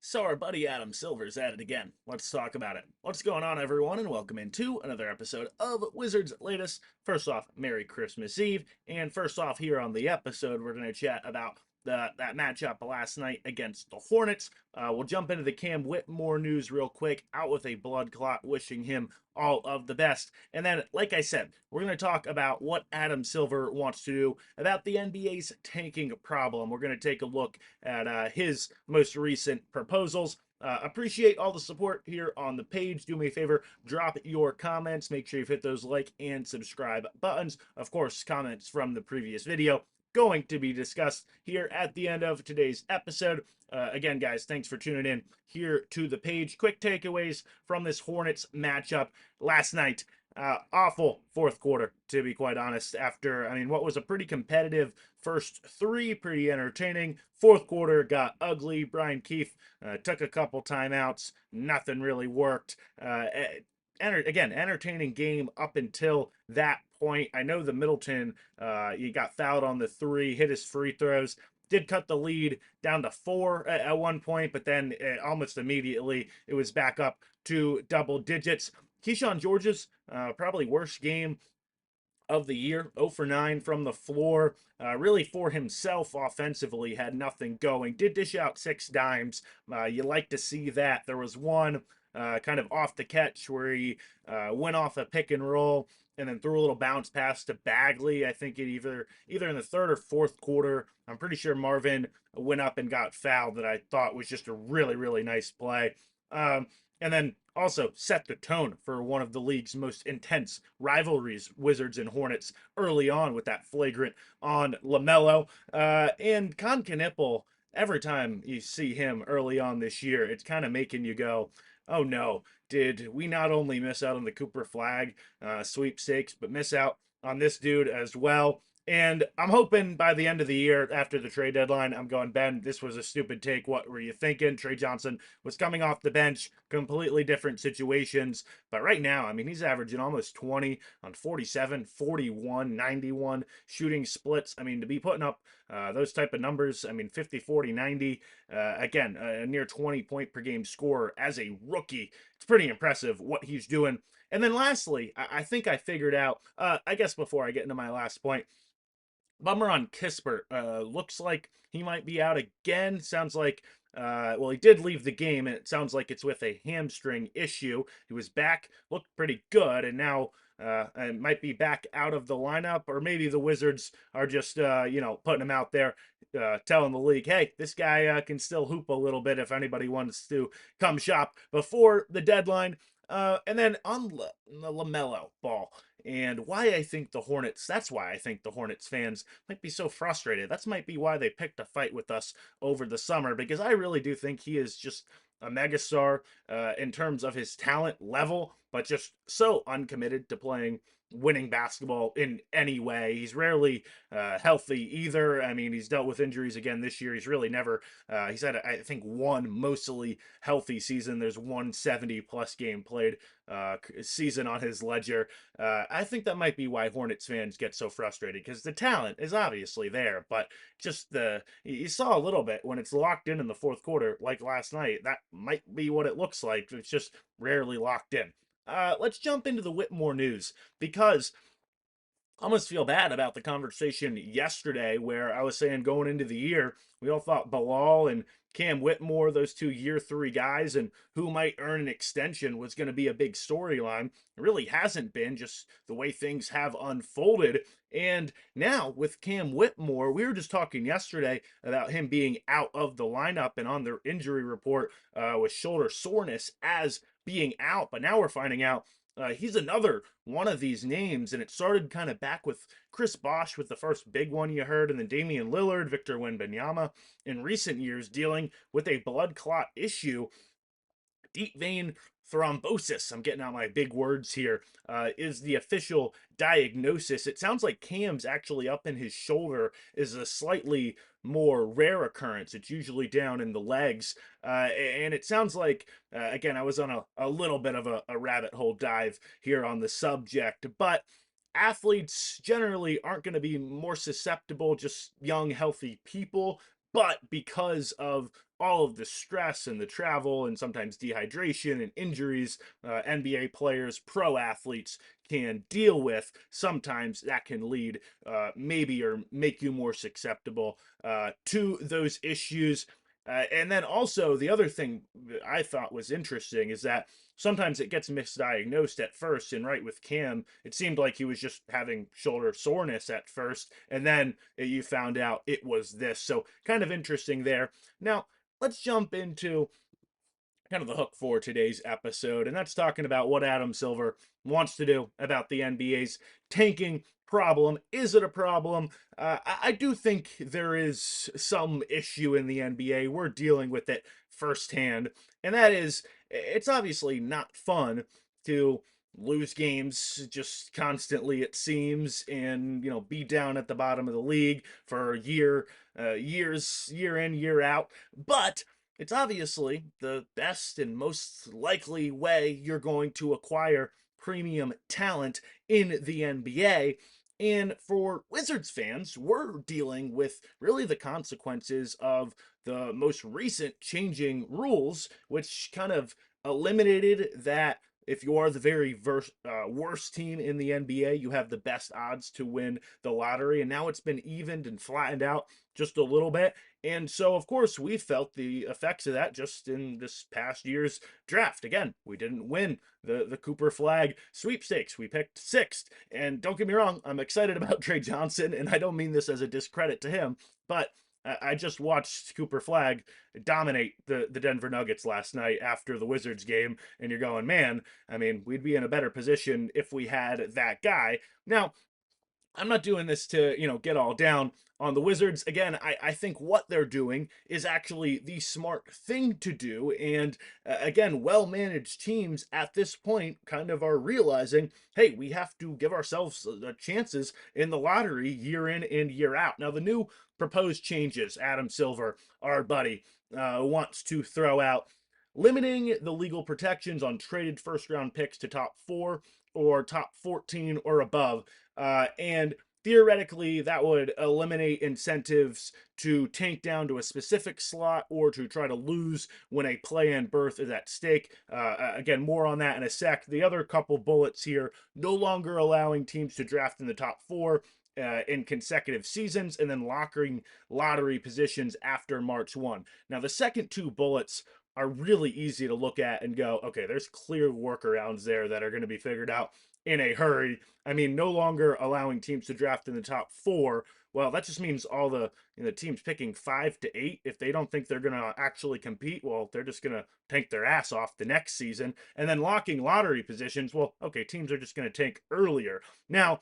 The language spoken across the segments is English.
So our buddy Adam Silver's at it again. Let's talk about it. What's going on, everyone, and welcome into another episode of Wizards Latest. First off, Merry Christmas Eve, and first off, here on the episode, we're going to chat about that matchup last night against the Hornets. We'll jump into the Cam Whitmore news real quick. Out with a blood clot, wishing him all of the best. And then, like I said, we're going to talk about what Adam Silver wants to do about the NBA's tanking problem. We're going to take a look at his most recent proposals. Appreciate all the support here on the page. Do me a favor, drop your comments. Make sure you've hit those like and subscribe buttons. Of course, comments from the previous video going to be discussed here at the end of today's episode. Again, guys, thanks for tuning in here to the page. Quick takeaways from this Hornets matchup last night. Awful fourth quarter, to be quite honest. After, what was a pretty competitive first three, pretty entertaining. Fourth quarter got ugly. Brian Keefe took a couple timeouts. Nothing really worked. Again, entertaining game up until that point. I know the Middleton, he got fouled on the three, hit his free throws. Did cut the lead down to 4 at one point, but then almost immediately it was back up to double digits. Keyshawn George's probably worst game of the year, 0 for 9 from the floor. Really for himself offensively, had nothing going. Did dish out 6 dimes. You like to see that. There was one kind of off the catch where he went off a pick and roll and then threw a little bounce pass to Bagley. I think it either in the third or fourth quarter. I'm pretty sure Marvin went up and got fouled that I thought was just a really, really nice play. And then also set the tone for one of the league's most intense rivalries, Wizards and Hornets, early on with that flagrant on LaMelo. And Con Knipple, every time you see him early on this year, it's kind of making you go, oh no, did we not only miss out on the Cooper Flag sweepstakes, but miss out on this dude as well? And I'm hoping by the end of the year, after the trade deadline, I'm going, Ben, this was a stupid take. What were you thinking? Trey Johnson was coming off the bench, completely different situations. But right now, he's averaging almost 20 on 47, 41, 91 shooting splits. To be putting up those type of numbers, 50, 40, 90, again, a near 20 point per game scorer as a rookie. It's pretty impressive what he's doing. And then lastly, I think I figured out, I guess before I get into my last point, bummer on Kispert. Looks like he might be out again. Sounds like, well, he did leave the game, and it sounds like it's with a hamstring issue. He was back, looked pretty good, and now and might be back out of the lineup, or maybe the Wizards are just, putting him out there, telling the league, hey, this guy can still hoop a little bit if anybody wants to come shop before the deadline. And then on the LaMelo ball, and why I think the Hornets, that's why I think the Hornets fans might be so frustrated. That's might be why they picked a fight with us over the summer, because I really do think he is just a megastar in terms of his talent level, but just so uncommitted to playing winning basketball in any way. He's rarely healthy either. He's dealt with injuries again this year. He's really never, he's had, I think, one mostly healthy season. There's 170 plus game played season on his ledger. I think that might be why Hornets fans get so frustrated, because the talent is obviously there, but just you saw a little bit when it's locked in the fourth quarter, like last night. That might be what it looks like. It's just rarely locked in. Let's jump into the Whitmore news, because I almost feel bad about the conversation yesterday where I was saying going into the year, we all thought Bilal and Cam Whitmore, those two year 3 guys, and who might earn an extension was going to be a big storyline. It really hasn't been, just the way things have unfolded. And now with Cam Whitmore, we were just talking yesterday about him being out of the lineup and on their injury report with shoulder soreness as being out. But now we're finding out he's another one of these names, and it started kind of back with Chris Bosh with the first big one you heard, and then Damian Lillard, Victor Wembanyama in recent years dealing with a blood clot issue. Deep vein thrombosis, I'm getting out my big words here, is the official diagnosis. It sounds like Cam's actually up in his shoulder is a slightly more rare occurrence. It's usually down in the legs. And it sounds like, again, I was on a little bit of a rabbit hole dive here on the subject, but athletes generally aren't going to be more susceptible, just young, healthy people, But because of all of the stress and the travel and sometimes dehydration and injuries NBA players, pro athletes can deal with, sometimes that can lead maybe or make you more susceptible to those issues. And then also, the other thing that I thought was interesting is that sometimes it gets misdiagnosed at first. And right with Cam, it seemed like he was just having shoulder soreness at first. And then you found out it was this. So kind of interesting there. Now, let's jump into kind of the hook for today's episode, and that's talking about what Adam Silver wants to do about the NBA's tanking problem. Is it a problem? I do think there is some issue in the NBA. We're dealing with it firsthand, and that is it's obviously not fun to lose games just constantly, it seems, and be down at the bottom of the league for years, year in, year out. But it's obviously the best and most likely way you're going to acquire premium talent in the NBA. And for Wizards fans, we're dealing with really the consequences of the most recent changing rules, which kind of eliminated that if you are the very worst team in the NBA, you have the best odds to win the lottery. And now it's been evened and flattened out just a little bit. And so, of course, we felt the effects of that just in this past year's draft. Again, we didn't win the Cooper Flag sweepstakes. We picked sixth. And don't get me wrong, I'm excited about Trey Johnson, and I don't mean this as a discredit to him, but I just watched Cooper Flag dominate the Denver Nuggets last night after the Wizards game, and you're going, man, I mean, we'd be in a better position if we had that guy. Now, I'm not doing this to, get all down on the Wizards. Again, I think what they're doing is actually the smart thing to do. And again, well managed teams at this point kind of are realizing, hey, we have to give ourselves chances in the lottery year in and year out. Now, the new proposed changes, Adam Silver, our buddy, wants to throw out limiting the legal protections on traded first round picks to top 4 or top 14 or above. And theoretically, that would eliminate incentives to tank down to a specific slot or to try to lose when a play-in berth is at stake. Again, more on that in a sec. The other couple bullets here, no longer allowing teams to draft in the top 4 in consecutive seasons, and then locking lottery positions after March 1. Now, the second two bullets are really easy to look at and go, okay, there's clear workarounds there that are going to be figured out in a hurry. I mean, no longer allowing teams to draft in the top 4. Well, that just means all the teams picking 5 to 8. If they don't think they're going to actually compete, well, they're just going to tank their ass off the next season. And then locking lottery positions, well, okay, teams are just going to tank earlier. Now,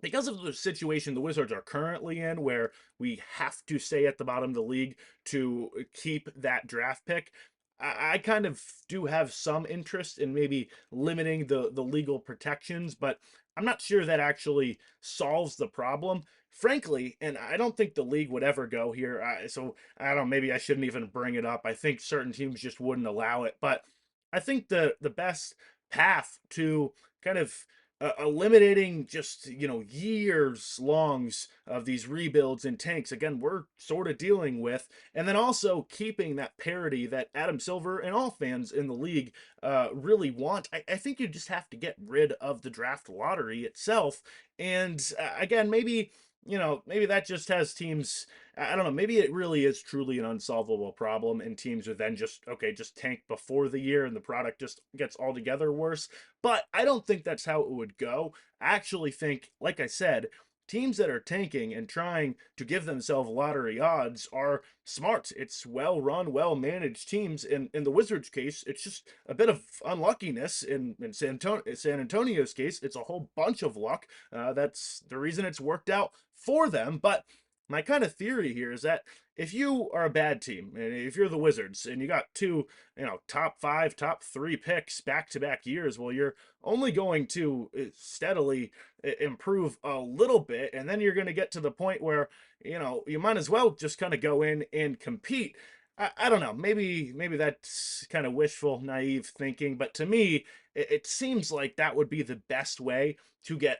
because of the situation the Wizards are currently in, where we have to stay at the bottom of the league to keep that draft pick, I kind of do have some interest in maybe limiting the legal protections, but I'm not sure that actually solves the problem. Frankly, and I don't think the league would ever go here. So I don't know, maybe I shouldn't even bring it up. I think certain teams just wouldn't allow it. But I think the best path to kind of eliminating just years longs of these rebuilds and tanks, again, we're sort of dealing with, and then also keeping that parity that Adam Silver and all fans in the league really want. I think you just have to get rid of the draft lottery itself. And again, maybe that just has teams, I don't know, maybe it really is truly an unsolvable problem, and teams would then just tank before the year and the product just gets altogether worse. But I don't think that's how it would go. I actually think, like I said, teams that are tanking and trying to give themselves lottery odds are smart. It's well run, well managed teams. In the Wizards case, it's just a bit of unluckiness. In San Antonio's case, it's a whole bunch of luck. That's the reason it's worked out for them. But my kind of theory here is that if you are a bad team, and if you're the Wizards and you got two, top 5, top 3 picks back to back years, well, you're only going to steadily improve a little bit. And then you're going to get to the point where, you might as well just kind of go in and compete. I don't know. Maybe that's kind of wishful, naive thinking, but to me, it seems like that would be the best way to get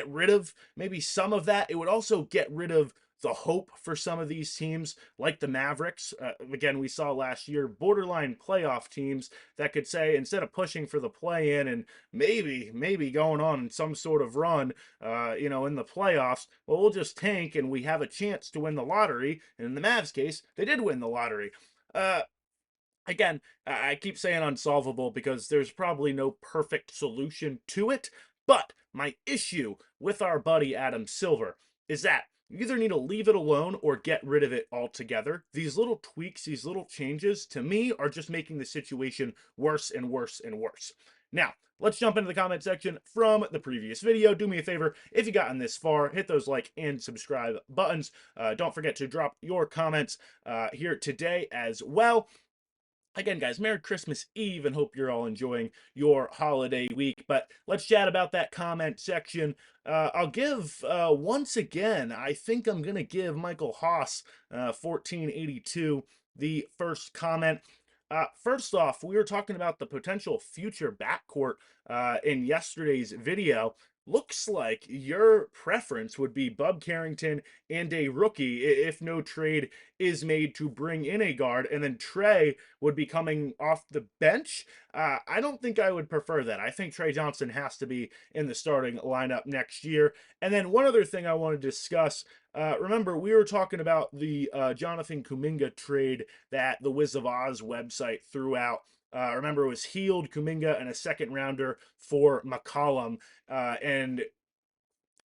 rid of maybe some of that. It would also get rid of the hope for some of these teams, like the Mavericks. Again, we saw last year borderline playoff teams that could say, instead of pushing for the play in and maybe going on some sort of run, in the playoffs, well, we'll just tank and we have a chance to win the lottery. And in the Mavs case, they did win the lottery. Uh, Again, I keep saying unsolvable because there's probably no perfect solution to it. But my issue with our buddy Adam Silver is that you either need to leave it alone or get rid of it altogether. These little tweaks, these little changes, to me, are just making the situation worse and worse and worse. Now, let's jump into the comment section from the previous video. Do me a favor, if you gotten this far, hit those like and subscribe buttons. Don't forget to drop your comments here today as well. Again, guys, Merry Christmas Eve and hope you're all enjoying your holiday week. But let's chat about that comment section. I'll give, once again, I think I'm going to give Michael Haas, 1482, the first comment. First off, we were talking about the potential future backcourt in yesterday's video. Looks like your preference would be Bub Carrington and a rookie if no trade is made to bring in a guard, and then Trey would be coming off the bench. I don't think I would prefer that. I think Trey Johnson has to be in the starting lineup next year. And then one other thing I want to discuss. Remember, we were talking about the Jonathan Kuminga trade that the Wiz of Oz website threw out. Remember, it was Healed, Kuminga, and a second rounder for McCollum. And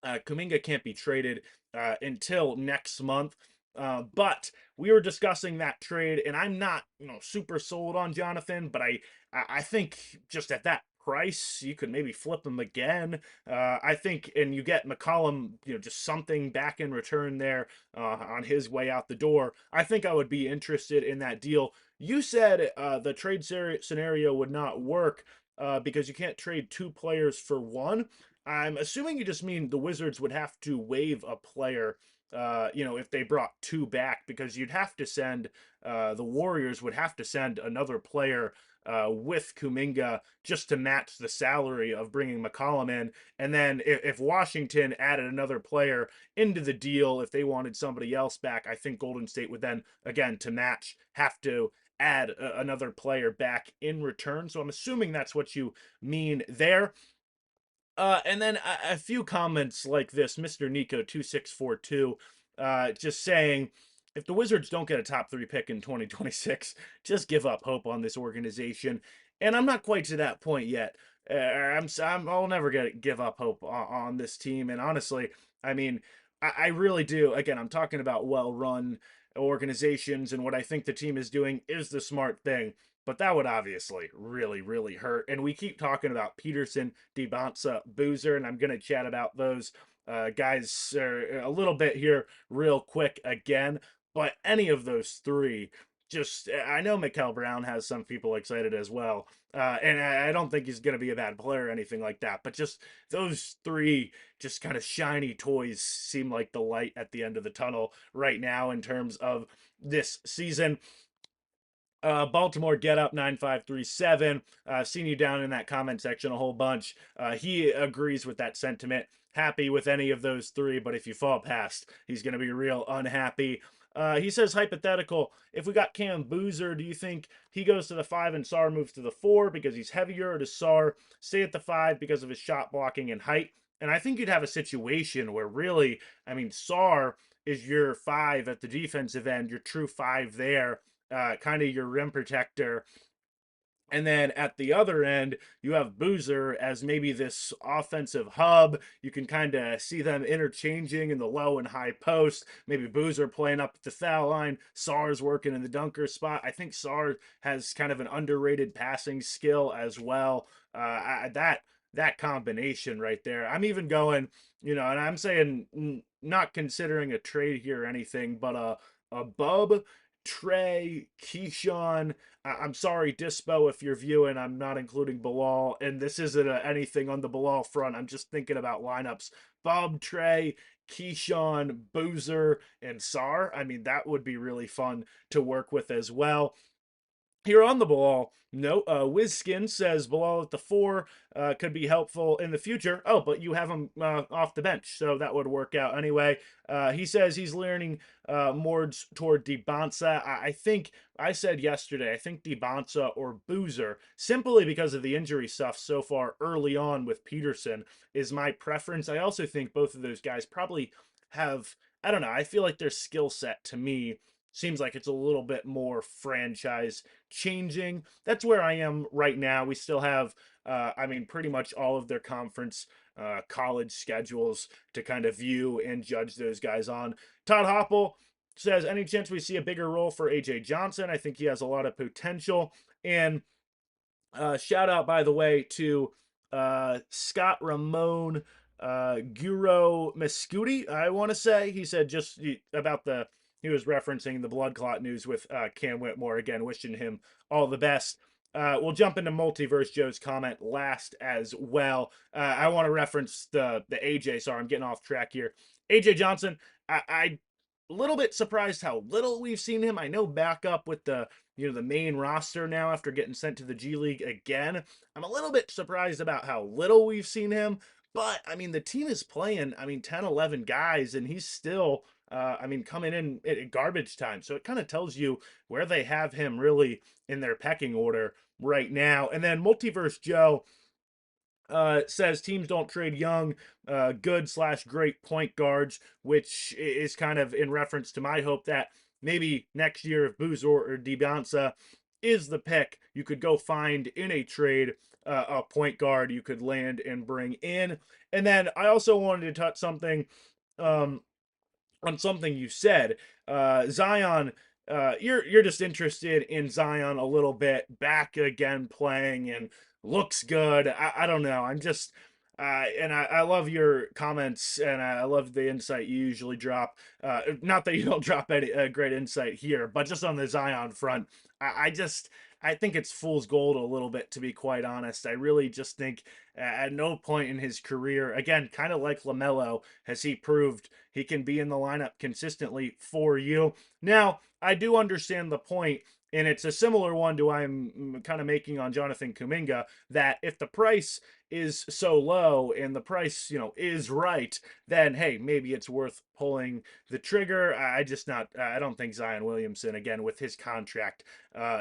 Kuminga can't be traded until next month. But we were discussing that trade, and I'm not, super sold on Jonathan, but I think just at that price, you could maybe flip him again. I think, and you get McCollum, just something back in return there on his way out the door. I think I would be interested in that deal. You said the trade scenario would not work because you can't trade two players for one. I'm assuming you just mean the Wizards would have to waive a player, if they brought two back, because you'd have to send, the Warriors would have to send another player with Kuminga just to match the salary of bringing McCollum in. And then if Washington added another player into the deal, if they wanted somebody else back, I think Golden State would then, again, to match, have to add another player back in return. So I'm assuming that's what you mean there. And then a few comments like this, Mr. Nico 2642, just saying, if the Wizards don't get a top 3 pick in 2026, just give up hope on this organization. And I'm not quite to that point yet. I'll never give up hope on this team. And honestly, I mean, I really do. Again, I'm talking about well-run organizations, and what I think the team is doing is the smart thing. But that would obviously really, really hurt. And we keep talking about Peterson, DeBonsa, Boozer, and I'm going to chat about those guys a little bit here real quick again. But any of those three, just, I know Mikal Brown has some people excited as well. And I don't think he's going to be a bad player or anything like that. But just those three just kind of shiny toys seem like the light at the end of the tunnel right now in terms of this season. Baltimore get up 9537. Seen you down in that comment section a whole bunch. He agrees with that sentiment. Happy with any of those three, but if you fall past, he's going to be real unhappy. He says, hypothetical, if we got Cam Boozer, do you think he goes to the 5 and Sar moves to the 4 because he's heavier, or does Sar stay at the 5 because of his shot blocking and height? And I think you'd have a situation where really, I mean, Sar is your 5 at the defensive end, your true 5 there, kind of your rim protector. And then at the other end, you have Boozer as maybe this offensive hub. You can kind of see them interchanging in the low and high post. Maybe Boozer playing up at the foul line. Sar's working in the dunker spot. I think Sar has kind of an underrated passing skill as well. That combination right there. I'm even going, and I'm saying not considering a trade here or anything, but a Bub, Trey, Keyshawn. I'm sorry, Dispo, if you're viewing, I'm not including Bilal, and this isn't anything on the Bilal front. I'm just thinking about lineups. Bob, Trey, Keyshawn, Boozer, and Sar. I mean, that would be really fun to work with as well. Here on the Bilal note, Wizskin says Bilal at the 4 could be helpful in the future. Oh, but you have him off the bench, so that would work out anyway. He says he's learning more toward Debonsa. I think I said yesterday, I think Debonsa or Boozer, simply because of the injury stuff so far early on with Peterson, is my preference. I also think both of those guys probably have, I don't know, I feel like their skill set to me seems like it's a little bit more franchise changing. That's where I am right now. We still have, I mean, pretty much all of their conference college schedules to kind of view and judge those guys on. Todd Hoppel says, any chance we see a bigger role for AJ Johnson? I think he has a lot of potential. And shout out, by the way, to Scott Ramon Guro Mescuti, I want to say. He said about he was referencing the blood clot news with Cam Whitmore. Again, wishing him all the best. We'll jump into Multiverse Joe's comment last as well. I want to reference the AJ. Sorry, I'm getting off track here. AJ Johnson, I a little bit surprised how little we've seen him. I know back up with the main roster now after getting sent to the G League again. I'm a little bit surprised about how little we've seen him, but I mean the team is playing, I mean 10, 11 guys and he's still I mean coming in at garbage time. So it kind of tells you where they have him really in their pecking order right now. And then Multiverse Joe says teams don't trade young, good/great point guards, which is kind of in reference to my hope that maybe next year, if Boozer or Debonsa is the pick, you could go find in a trade a point guard you could land and bring in. And then I also wanted to touch something um, on something you said. Zion, you're just interested in Zion a little bit, back again playing and looks good. I don't know. I'm just and I love your comments and I love the insight you usually drop. Not that you don't drop any great insight here, but just on the Zion front, I just I think it's fool's gold a little bit, to be quite honest. I really just think at no point in his career, again, kind of like LaMelo, has he proved he can be in the lineup consistently for you. Now, I do understand the point, and it's a similar one to I'm kind of making on Jonathan Kuminga, that if the price is so low and the price, is right, then hey, maybe it's worth pulling the trigger. I don't think Zion Williamson, again, with his contract,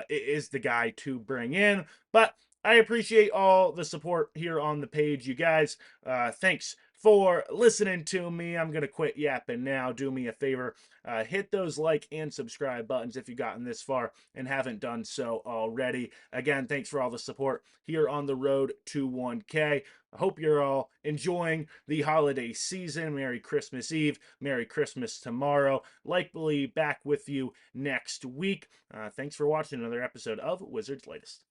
is the guy to bring in. But I appreciate all the support here on the page, you guys. Thanks for listening to me. I'm going to quit yapping now. Do me a favor. Hit those like and subscribe buttons if you've gotten this far and haven't done so already. Again, thanks for all the support here on the road to 1K. I hope you're all enjoying the holiday season. Merry Christmas Eve. Merry Christmas tomorrow. Likely back with you next week. Thanks for watching another episode of Wizards Latest.